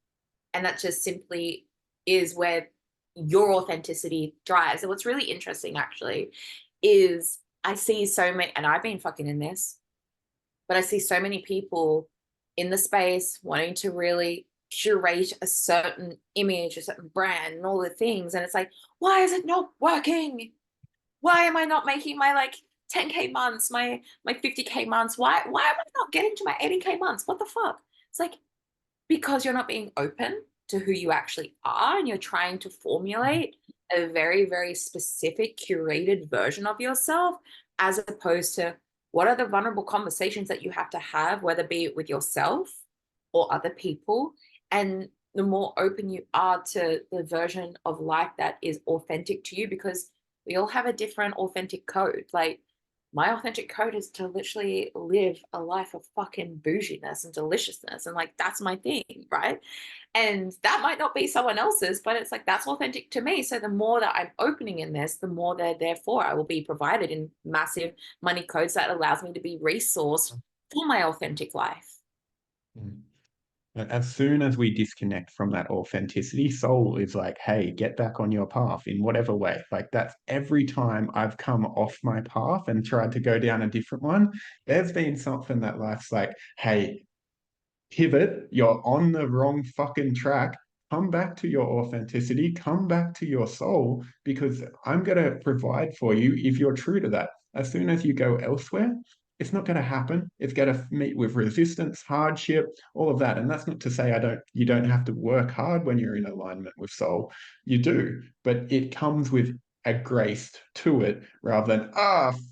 And that just simply is where your authenticity drives. And what's really interesting actually is I see so many, and I've been fucking in this, but I see so many people in the space wanting to really curate a certain image, a certain brand, and all the things. And it's like, why is it not working? Why am I not making my like 10K months, my 50K months? Why am I not getting to my 80K months? What the fuck? It's like because you're not being open to who you actually are and you're trying to formulate a very, very specific curated version of yourself as opposed to what are the vulnerable conversations that you have to have, whether be it with yourself or other people. And the more open you are to the version of life that is authentic to you, because we all have a different authentic code. Like my authentic code is to literally live a life of fucking bouginess and deliciousness. And like, that's my thing, right? And that might not be someone else's, but it's like, that's authentic to me. So the more that I'm opening in this, the more that therefore I will be provided in massive money codes that allows me to be resourced for my authentic life. Mm. As soon as we disconnect from that authenticity, soul is like, hey, get back on your path in whatever way. Like that's every time I've come off my path and tried to go down a different one, there's been something that life's like, hey, pivot, you're on the wrong fucking track. Come back to your authenticity, come back to your soul, because I'm going to provide for you if you're true to that. As soon as you go elsewhere, it's not going to happen. It's going to meet with resistance, hardship, all of that. And that's not to say you don't have to work hard when you're in alignment with soul. You do, but it comes with a grace to it rather than,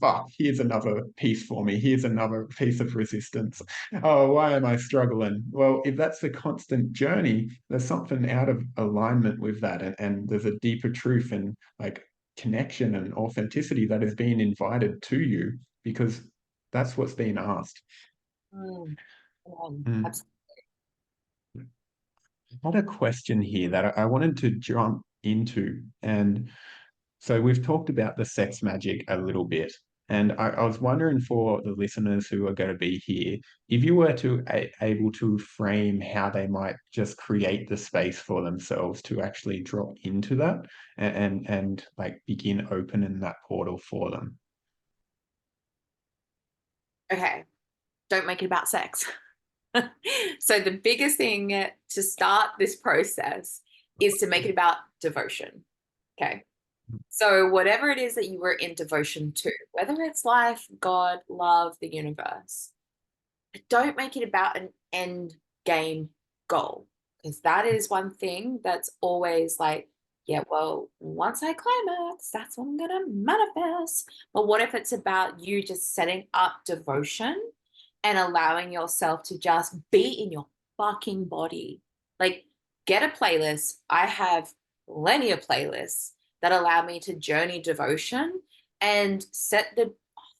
fuck, here's another piece for me. Here's another piece of resistance. Oh, why am I struggling? Well, if that's the constant journey, there's something out of alignment with that. And there's a deeper truth and like connection and authenticity that is being invited to you because that's what's being asked. Mm, Mm. I had a question here that I wanted to jump into. And so we've talked about the sex magic a little bit. And I was wondering for the listeners who are going to be here, if you were to able to frame how they might just create the space for themselves to actually drop into that and like begin opening that portal for them. okay, don't make it about sex. So the biggest thing to start this process is to make it about devotion. Okay. So whatever it is that you were in devotion to, whether it's life, God, love, the universe, don't make it about an end game goal. Because that is one thing that's always like, yeah, well, once I climax, that's what I'm gonna manifest. But what if it's about you just setting up devotion and allowing yourself to just be in your fucking body? Like, get a playlist. I have plenty of playlists that allow me to journey devotion and set the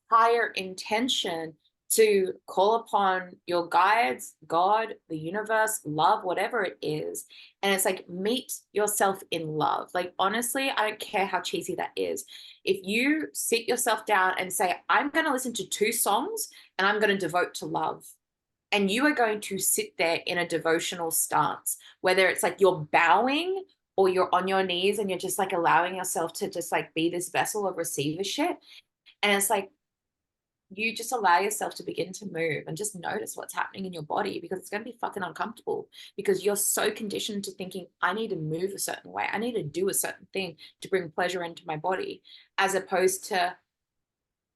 higher intention to call upon your guides, God, the universe, love, whatever it is. And it's like, meet yourself in love. Like, honestly, I don't care how cheesy that is. If you sit yourself down and say, I'm going to listen to 2 songs and I'm going to devote to love, and you are going to sit there in a devotional stance, whether it's like you're bowing or you're on your knees and you're just like allowing yourself to just like be this vessel of receivership. And it's like, you just allow yourself to begin to move and just notice what's happening in your body, because it's going to be fucking uncomfortable because you're so conditioned to thinking, I need to move a certain way. I need to do a certain thing to bring pleasure into my body, as opposed to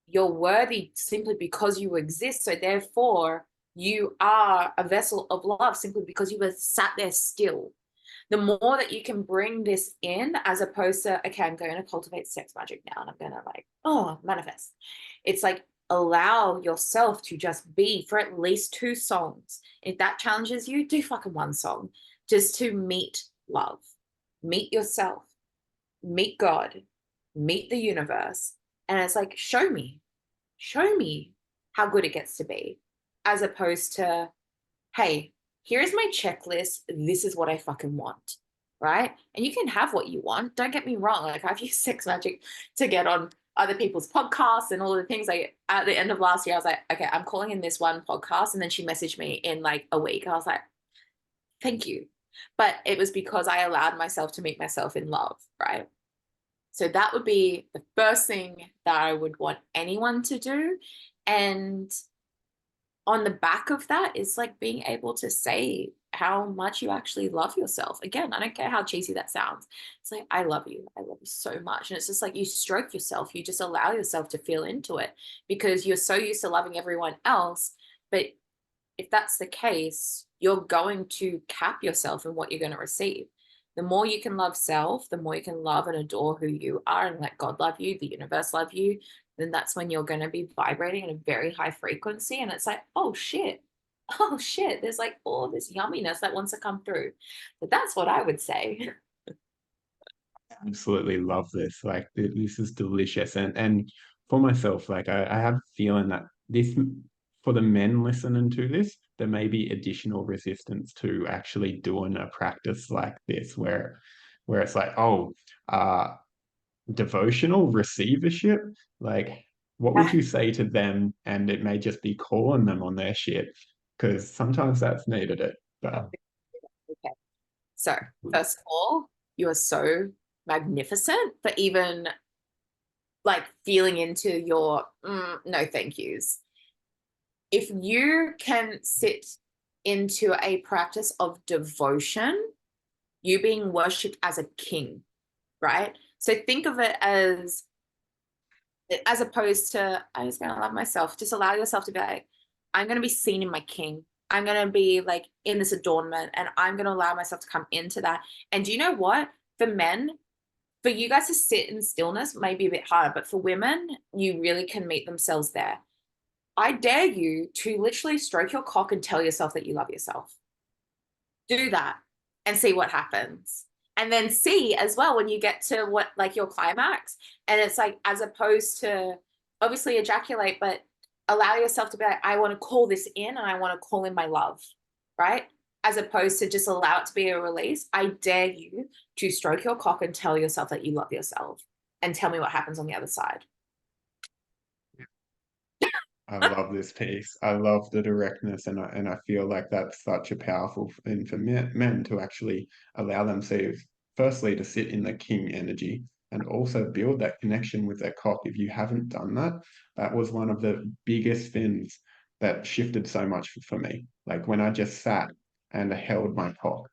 you're worthy simply because you exist. So therefore, you are a vessel of love simply because you were sat there still. The more that you can bring this in, as opposed to, okay, I'm going to cultivate sex magic now and I'm going to like, oh, manifest. It's like, allow yourself to just be for at least 2 songs. If that challenges you, do fucking 1 song just to meet love, meet yourself, meet God, meet the universe. And it's like, show me how good it gets to be, as opposed to, hey, here's my checklist. This is what I fucking want. Right. And you can have what you want. Don't get me wrong. Like, I've used sex magic to get on other people's podcasts and all the things. Like, at the end of last year, I was like, okay, I'm calling in this one podcast. And then she messaged me in like a week. I was like, thank you. But it was because I allowed myself to meet myself in love. Right. So that would be the first thing that I would want anyone to do. And on the back of that is like being able to say how much you actually love yourself. Again, I don't care how cheesy that sounds. It's like, I love you. I love you so much. And it's just like you stroke yourself. You just allow yourself to feel into it because you're so used to loving everyone else. But if that's the case, you're going to cap yourself in what you're going to receive. The more you can love self, the more you can love and adore who you are and let God love you, the universe love you, then that's when you're going to be vibrating at a very high frequency. And it's like, oh shit, there's like all this yumminess that wants to come through. But that's what I would say. Absolutely love this. Like this is delicious. And for myself, like I have a feeling that this for the men listening to this, there may be additional resistance to actually doing a practice like this where it's like, oh, devotional receivership, like what would you say to them? And it may just be calling them on their shit, because sometimes that's needed it. But Okay. So, first of all, you are so magnificent for even like feeling into your no thank yous. If you can sit into a practice of devotion, you being worshipped as a king, right? So think of it as opposed to I'm just gonna love myself. Just allow yourself to be like, I'm gonna be seen in my king. I'm gonna be like in this adornment, and I'm gonna allow myself to come into that. And do you know what? For men, for you guys to sit in stillness may be a bit harder, but for women, you really can meet themselves there. I dare you to literally stroke your cock and tell yourself that you love yourself. Do that and see what happens. And then see as well when you get to what like your climax, and it's like as opposed to obviously ejaculate, but allow yourself to be like, I want to call this in and I want to call in my love, right? As opposed to just allow it to be a release. I dare you to stroke your cock and tell yourself that you love yourself and tell me what happens on the other side. I love this piece. I love the directness, and I feel like that's such a powerful thing for men to actually allow themselves, firstly, to sit in the king energy and also build that connection with their cock. If you haven't done that, that was one of the biggest things that shifted so much for me. Like when I just sat and held my cock,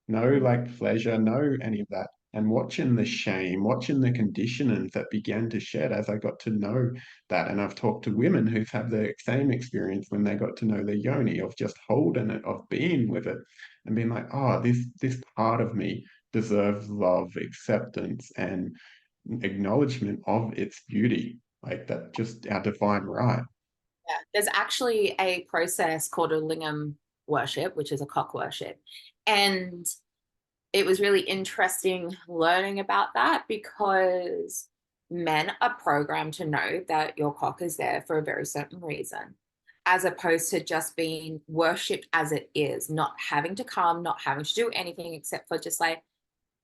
no like pleasure, no any of that. And watching the shame, watching the conditionings that began to shed as I got to know that. And I've talked to women who've had the same experience when they got to know their yoni, of just holding it, of being with it, and being like, oh, this part of me deserves love, acceptance, and acknowledgement of its beauty. Like that, just our divine right. Yeah. There's actually a process called a lingam worship, which is a cock worship. And it was really interesting learning about that because men are programmed to know that your cock is there for a very certain reason, as opposed to just being worshipped as it is, not having to come, not having to do anything except for just like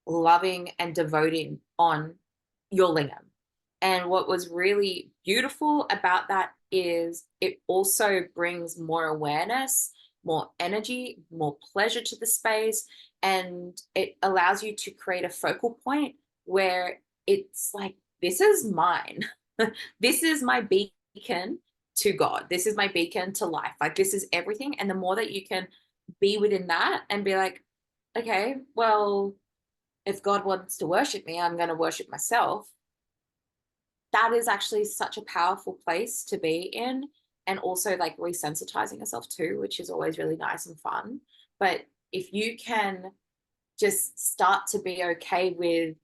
loving and devoting on your lingam. And what was really beautiful about that is it also brings more awareness, more energy, more pleasure to the space. And it allows you to create a focal point where it's like, this is mine. This is my beacon to God. This is my beacon to life. Like, this is everything. And the more that you can be within that and be like, okay, well, if God wants to worship me, I'm going to worship myself. That is actually such a powerful place to be in. And also like resensitizing yourself too, which is always really nice and fun. But if you can just start to be okay with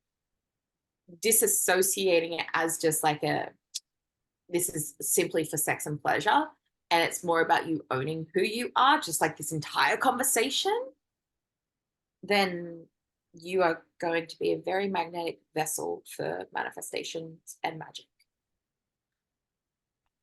disassociating it as just like this is simply for sex and pleasure, and it's more about you owning who you are, just like this entire conversation, then you are going to be a very magnetic vessel for manifestations and magic.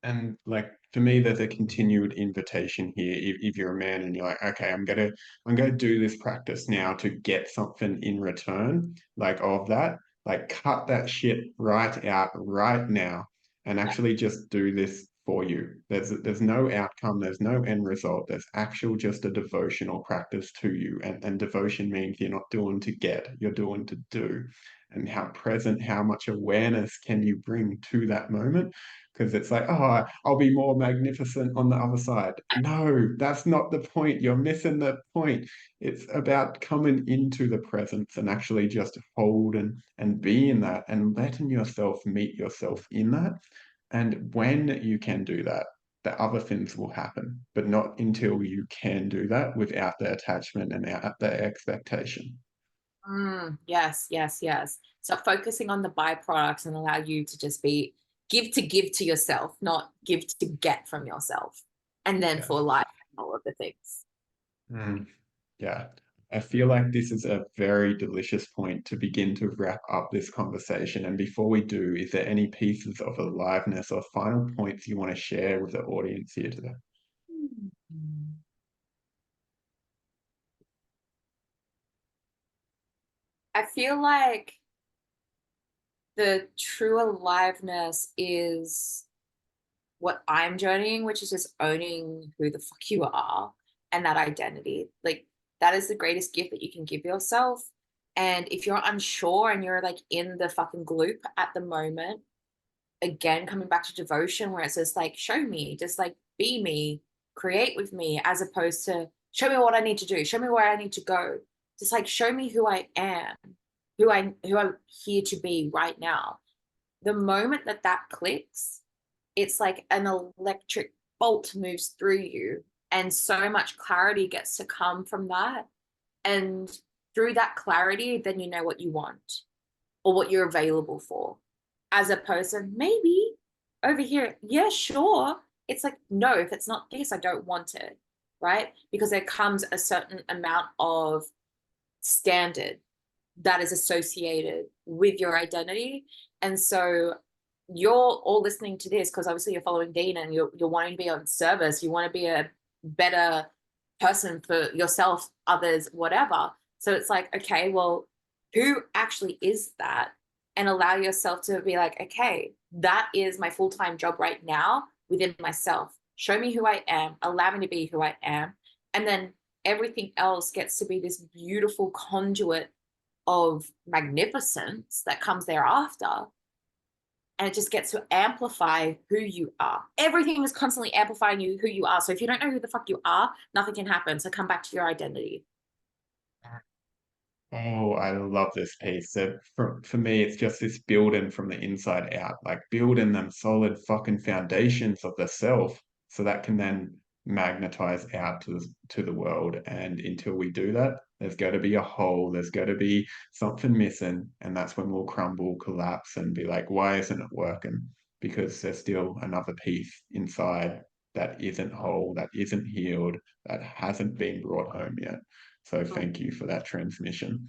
And like for me, there's a continued invitation here. If you're a man and you're like, okay, I'm gonna do this practice now to get something in return, like of that, like cut that shit right out right now and actually just do this for you. There's no outcome, there's no end result. There's actual just a devotional practice to you. And devotion means you're not doing to get, you're doing to do. And how present, how much awareness can you bring to that moment? Because it's like, oh, I'll be more magnificent on the other side. No, that's not the point. You're missing the point. It's about coming into the presence and actually just hold and be in that and letting yourself meet yourself in that. And when you can do that, the other things will happen, but not until you can do that without the attachment and out the expectation. Yes, yes, yes. So focusing on the byproducts and allow you to just be give to yourself, not give to get from yourself. And then Yeah. for life and all of the things. Mm. Yeah, I feel like this is a very delicious point to begin to wrap up this conversation. And before we do, is there any pieces of aliveness or final points you want to share with the audience here today? I feel like the true aliveness is what I'm journeying, which is just owning who the fuck you are and that identity. Like that is the greatest gift that you can give yourself. And if you're unsure and you're like in the fucking gloop at the moment, again, coming back to devotion, where it says like, show me, just like be me, create with me, as opposed to show me what I need to do, show me where I need to go. Just like show me who I am, who I'm here to be right now. The moment that that clicks, it's like an electric bolt moves through you, and so much clarity gets to come from that. And through that clarity, then you know what you want or what you're available for. As a person, maybe over here, yeah, sure. It's like, no, if it's not this, I don't want it, right? Because there comes a certain amount of standard that is associated with your identity. And so you're all listening to this because obviously you're following Dean and you're wanting to be on service. You want to be a better person for yourself, others, whatever. So it's like, okay, well, who actually is that? And allow yourself to be like, okay, that is my full-time job right now within myself. Show me who I am, allow me to be who I am. And then everything else gets to be this beautiful conduit of magnificence that comes thereafter. And it just gets to amplify who you are. Everything is constantly amplifying you, who you are. So if you don't know who the fuck you are, nothing can happen. So come back to your identity. Oh, I love this piece. So for me, it's just this building from the inside out, like building them solid fucking foundations of the self, so that can then magnetize out to the world. And until we do that, there's got to be a hole, there's got to be something missing, and that's when we'll crumble, collapse, and be like, why isn't it working? Because there's still another piece inside that isn't whole, that isn't healed, that hasn't been brought home yet. So thank you for that transmission.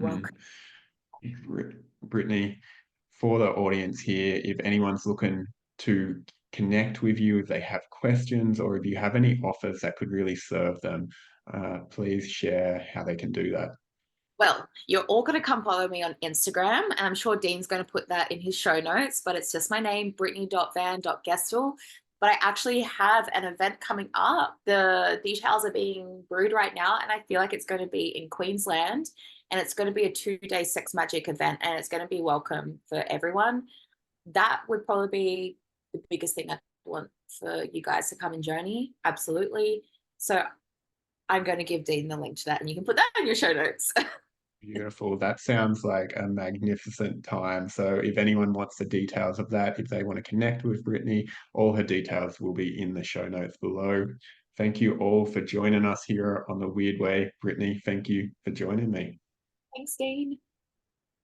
Mm. Welcome. Brittney, for the audience here, if anyone's looking to connect with you, if they have questions, or if you have any offers that could really serve them, please share how they can do that. Well, you're all going to come follow me on Instagram. And I'm sure Dean's going to put that in his show notes, but it's just my name, Brittney.van.gestel. But I actually have an event coming up. The details are being brewed right now, and I feel like it's going to be in Queensland. And it's going to be a 2-day sex magic event, and it's going to be welcome for everyone. That would probably be the biggest thing I want for you guys to come and journey. Absolutely. So I'm going to give Dean the link to that, and you can put that in your show notes. Beautiful. That sounds like a magnificent time. So if anyone wants the details of that, if they want to connect with Brittney, all her details will be in the show notes below. Thank you all for joining us here on the Wyrd Way. Brittney, thank you for joining me. Thanks, Dean.